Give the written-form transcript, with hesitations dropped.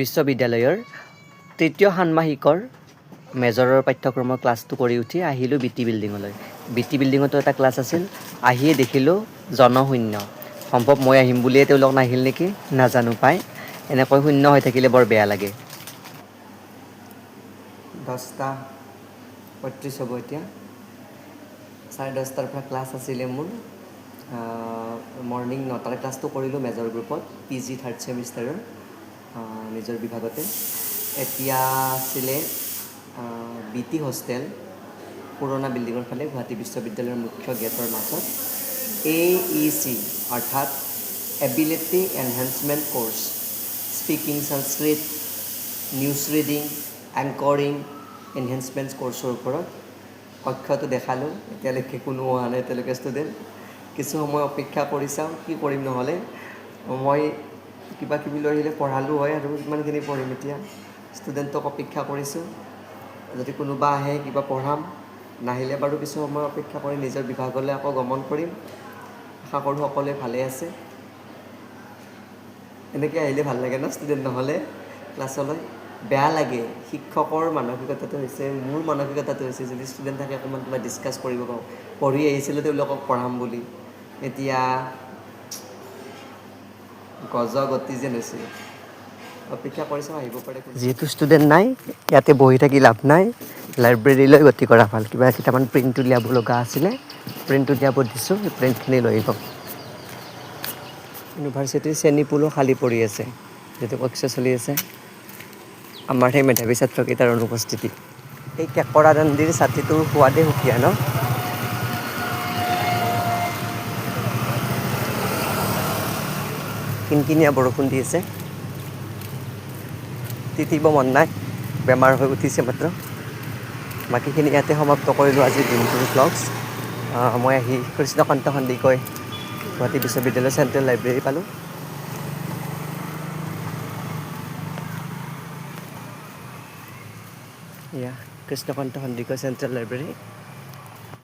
বিশ্ববিদ্যালয়ৰ তৃতীয় ষান্মাসিকৰ মেজৰৰ পাঠ্যক্ৰমৰ ক্লাছটো কৰি উঠি আহিলোঁ বি টি বিল্ডিঙলৈ। বি টি বিল্ডিঙতো এটা ক্লাছ আছিল, আহিয়ে দেখিলোঁ জনশূন্য। সম্ভৱ মই আহিম বুলিয়ে তেওঁলোক নাহিল নেকি, নাজানো পাই। এনেকৈ শূন্য হৈ থাকিলে বৰ বেয়া লাগে। 10:35 হ'ব এতিয়া। 10:30 পৰা ক্লাছ আছিলে মোৰ। মৰ্ণিং 9টাৰ ক্লাছটো কৰিলোঁ মেজৰ গ্ৰুপত, পি জি 3rd ছেমিষ্টাৰৰ নিজৰ বিভাগতে। এতিয়া আছিলে বি টি হোষ্টেল, পুৰণা বিল্ডিঙৰ ফালে গুৱাহাটী বিশ্ববিদ্যালয়ৰ মুখ্য গেটৰ মাজত AEC অৰ্থাৎ এবিলিটি এনহেঞ্চমেণ্ট কোৰ্চ, স্পিকিং সংস্কৃত, নিউজ ৰিডিং, এংকৰিং এনহেঞ্চমেণ্ট কোৰ্চৰ ওপৰত কক্ষটো দেখালোঁ। এতিয়ালৈকে কোনো অহা নাই এতিয়ালৈকে ষ্টুডেণ্ট। কিছু সময় অপেক্ষা কৰি চাওঁ, কি কৰিম নহ'লে। মই কিবা কিবি লৈ আহিলে পঢ়ালোঁ হয় আৰু ইমানখিনি পঢ়িম এতিয়া। ষ্টুডেণ্টক অপেক্ষা কৰিছোঁ, যদি কোনোবা আহে কিবা পঢ়াম, নাহিলে বাৰু কিছু সময় অপেক্ষা কৰি নিজৰ বিভাগলৈ আকৌ গমন কৰিম। আশা কৰোঁ সকলোৱে ভালে আছে। এনেকৈ আহিলে ভাল লাগে ন, ষ্টুডেণ্ট নহ'লে ক্লাছলৈ। বেয়া লাগে, শিক্ষকৰ মানসিকতাটো হৈছে, মোৰ মানসিকতাটো হৈছে যদি ষ্টুডেণ্ট থাকে অকণমান কিবা ডিছকাছ কৰিব পাৰোঁ। পঢ়ি আহিছিলোঁ তেওঁলোকক পঢ়াম বুলি, এতিয়া গতি যেন হৈছে। অপেক্ষা কৰি চাওঁ আহিব পাৰে। যিহেতু ষ্টুডেণ্ট নাই, ইয়াতে বহি থাকি লাভ নাই, লাইব্ৰেৰীলৈ গতি কৰা ভাল। কিবা কেইটামান প্ৰিণ্ট উলিয়াব লগা আছিলে, প্ৰিণ্ট উলিয়াব দিছোঁ, সেই প্ৰিণ্টখিনি লৈ আহিব। ইউনিভাৰ্চিটিৰ চেনিপুলো খালী পৰি আছে, যিহেতু কক্ষা চলি আছে। আমাৰ সেই মেধাৱী ছাত্ৰকেইটাৰ অনুপস্থিতি। এই কেঁকৰা দাণ্ডিৰ ছাতিটোৰ সোৱাদে সুকীয়া ন। কিনকিনীয়া বৰষুণ দি আছে, তিতিব মন নাই, বেমাৰ হৈ উঠিছে মাত্ৰ। বাকীখিনি ইয়াতে সমাপ্ত কৰিলোঁ আজিৰ দিনটোৰ ভ্লগছ। মই আহি কৃষ্ণকান্ত সন্দিকৈ গুৱাহাটী বিশ্ববিদ্যালয় চেণ্ট্ৰেল লাইব্ৰেৰী পালোঁ। এয়া কৃষ্ণকান্ত সন্দিকৈ চেণ্ট্ৰেল লাইব্ৰেৰী।